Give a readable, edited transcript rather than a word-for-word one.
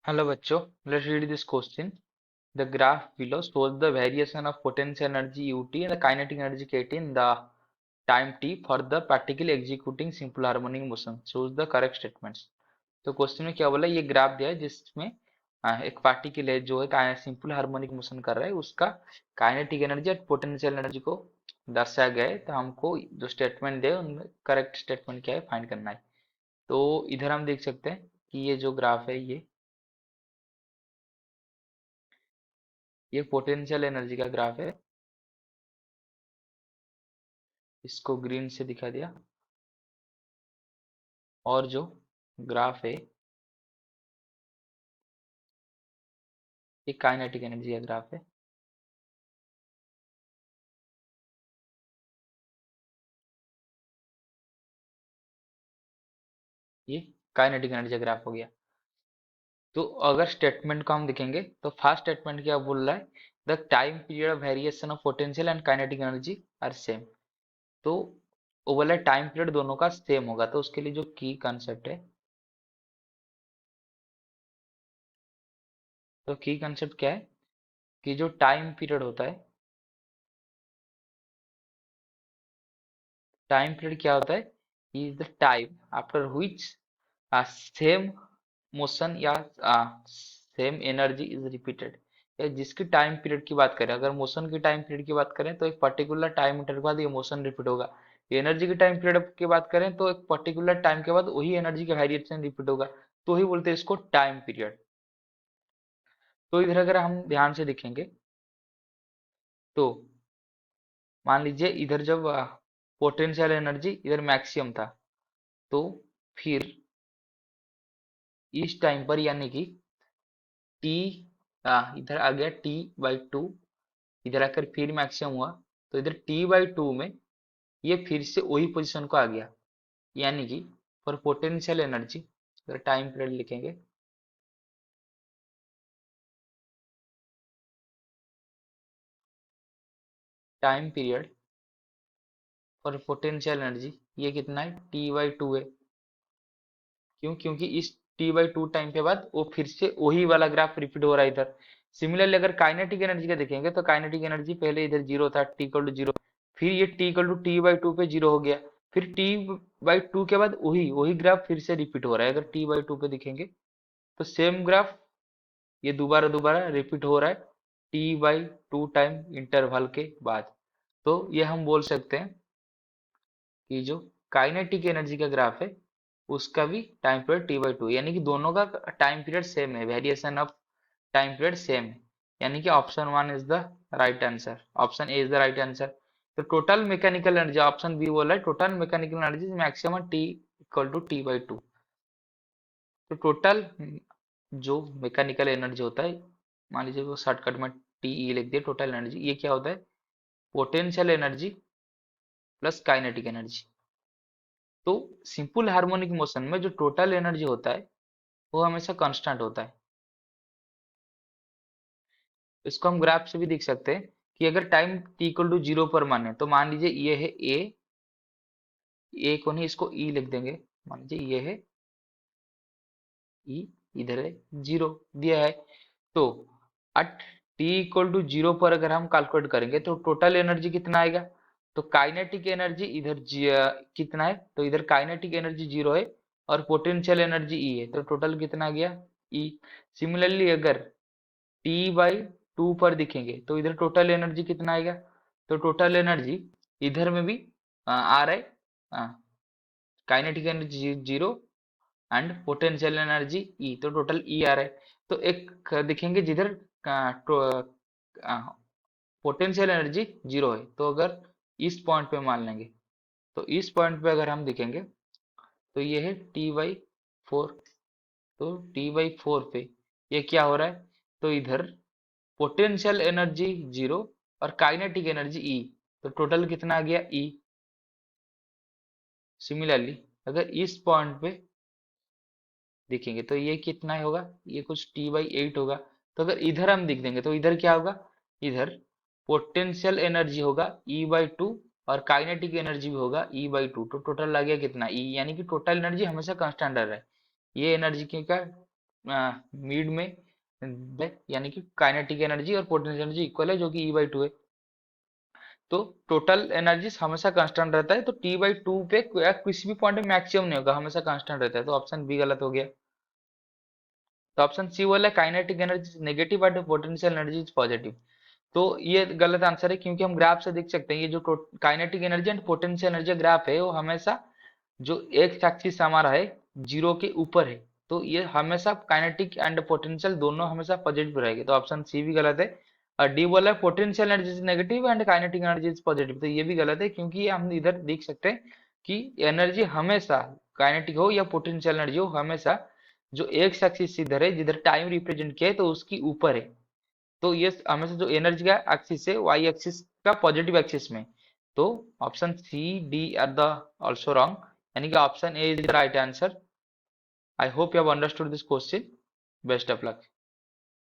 Hello बच्चों, let's read this question. The graph below shows the variation of potential energy ut and the kinetic energy kt in the time t for the particle executing simple harmonic motion. Choose the correct statements. तो question में क्या बोला, ये graph दिया है जिसमें एक particle है जो है सिंपल हार्मोनिक मोशन कर रहा है, उसका काइनेटिक एनर्जी और पोटेंशियल एनर्जी को दर्शाया गया है। तो हमको जो स्टेटमेंट दे उनमें करेक्ट स्टेटमेंट क्या है फाइंड करना है। तो इधर हम देख सकते हैं कि ये जो ग्राफ है ये पोटेंशियल एनर्जी का ग्राफ है। इसको ग्रीन से दिखा दिया। और जो ग्राफ है ये काइनेटिक एनर्जी का ग्राफ है। ये काइनेटिक एनर्जी का ग्राफ हो गया। तो अगर स्टेटमेंट को हम देखेंगे तो फर्स्ट स्टेटमेंट क्या बोल रहा है, the time period of variation of potential and kinetic energy are same. तो वो बोला टाइम पीरियड दोनों का सेम होगा। तो उसके लिए जो की कंसेप्ट है, तो की कंसेप्ट क्या है कि जो टाइम पीरियड होता है, टाइम पीरियड क्या होता है, is the time after which same motion या सेम एनर्जी इज रिपीटेड। या जिसकी टाइम पीरियड की बात करें, अगर मोशन की टाइम पीरियड की बात करें तो एक पर्टिकुलर टाइम इंटरवल के बाद ये मोशन रिपीट होगा। एनर्जी की टाइम पीरियड की बात करें तो एक पर्टिकुलर टाइम के बाद वही एनर्जी का वेरिएशन रिपीट होगा। तो ही बोलते हैं इसको टाइम पीरियड। तो इधर अगर हम ध्यान से देखेंगे तो मान लीजिए इधर जब पोटेंशियल एनर्जी इधर मैक्सिमम था, तो फिर इस टाइम पर यानी कि टी इधर आ गया t/2, इधर आकर फिर मैक्सिमम हुआ, तो इधर t/2 में ये फिर से वही पोजीशन को आ गया। यानी कि फॉर पोटेंशियल एनर्जी अगर टाइम पीरियड लिखेंगे, time period for potential energy ये कितना है, t/2 है। क्यों? क्योंकि इस t/2 टाइम के बाद वो फिर से वही वाला ग्राफ रिपीट हो रहा है इधर। सिमिलरली अगर काइनेटिक एनर्जी का देखेंगे तो काइनेटिक एनर्जी पहले इधर जीरो था, t=0, फिर ये t=t/2 पे जीरो हो गया, फिर t/2 के बाद वही वही ग्राफ फिर से रिपीट हो रहा है। अगर t/2 पे देखेंगे तो सेम ग्राफ ये दोबारा दोबारा रिपीट हो रहा है t/2 टाइम इंटरवल के बाद। तो ये हम बोल सकते हैं कि जो काइनेटिक एनर्जी का ग्राफ है उसका भी टाइम पीरियड t/2, यानी कि दोनों का टाइम पीरियड सेम है, variation of time period same है। यानी कि option one is the right answer, option A is the right answer. तो total mechanical energy, option B बोला है total mechanical energy maximum t=t/2। तो टोटल जो mechanical energy होता है, मान लीजिए वो शॉर्टकट में टी लिख दिया, टोटल एनर्जी ये क्या होता है, potential energy plus kinetic energy. तो सिंपल हार्मोनिक मोशन में जो टोटल एनर्जी होता है वो हमेशा कांस्टेंट होता है। इसको हम ग्राफ से भी देख सकते हैं कि अगर टाइम t=0 पर माने तो मान लीजिए ये है ए को नहीं इसको ई लिख देंगे। मान लीजिए ये है ई, इधर है जीरो दिया है। तो एट t=0 पर अगर हम कैलकुलेट करेंगे तो टोटल एनर्जी कितना आएगा, तो काइनेटिक एनर्जी इधर कितना है, तो इधर काइनेटिक एनर्जी जीरो है और पोटेंशियल एनर्जी ई है, तो टोटल कितना आ गया ई। सिमिलरली अगर t/2 पर दिखेंगे तो इधर टोटल एनर्जी कितना आएगा, तो टोटल एनर्जी इधर में भी आ रहा है, kinetic energy zero and potential energy E, तो टोटल ई आ रहा है। तो एक देखेंगे जिधर पोटेंशियल एनर्जी जीरो है, तो अगर इस पॉइंट पे मान लेंगे, तो इस पॉइंट पे अगर हम देखेंगे तो ये है t/4। तो t/4 पे ये क्या हो रहा है, तो इधर पोटेंशियल एनर्जी जीरो और काइनेटिक एनर्जी ई, तो टोटल कितना आ गया ई। सिमिलरली अगर इस पॉइंट पे देखेंगे तो ये कितना होगा, ये कुछ t/8 होगा। तो अगर इधर हम देख देंगे तो इधर क्या होगा, इधर पोटेंशियल एनर्जी होगा E/2 और काइनेटिक एनर्जी भी होगा E/2। तो टोटल आ गया कितना ई, यानी कि टोटल एनर्जी हमेशा कांस्टेंट रह रहा है। ये एनर्जी की का मिड में यानी कि काइनेटिक एनर्जी और पोटेंशियल एनर्जी इक्वल है जो कि E/2 है। तो टोटल एनर्जी हमेशा कांस्टेंट रहता है, तो T/2 पे किसी भी पॉइंट में मैक्सिमम नहीं होगा, हमेशा कांस्टेंट रहता है, तो ऑप्शन बी गलत हो गया। तो ऑप्शन सी बोला kinetic energy negative but potential energy is positive. तो ये गलत आंसर है, क्योंकि हम ग्राफ से देख सकते हैं ये जो kinetic energy and potential energy graph है वो हमेशा जो एक्स एक्सिस हमारा है जीरो के ऊपर है, तो ये हमेशा काइनेटिक एंड पोटेंशियल दोनों हमेशा पॉजिटिव रहेगी, तो ऑप्शन सी भी गलत है। और डी बोला है potential energy is negative and kinetic energy is positive, तो ये भी गलत है, क्योंकि ये हम इधर देख सकते हैं कि एनर्जी हमेशा काइनेटिक हो या पोटेंशियल एनर्जी हो हमेशा जो एक्स एक्सिस इधर है जिधर टाइम रिप्रेजेंट किया है तो उसकी ऊपर है, तो ये हमेशा जो एनर्जी का एक्सिस है वाई एक्सिस का पॉजिटिव एक्सिस में, तो option C D are the also wrong, यानी कि option A is the right answer. I hope you have understood this question. Best of luck.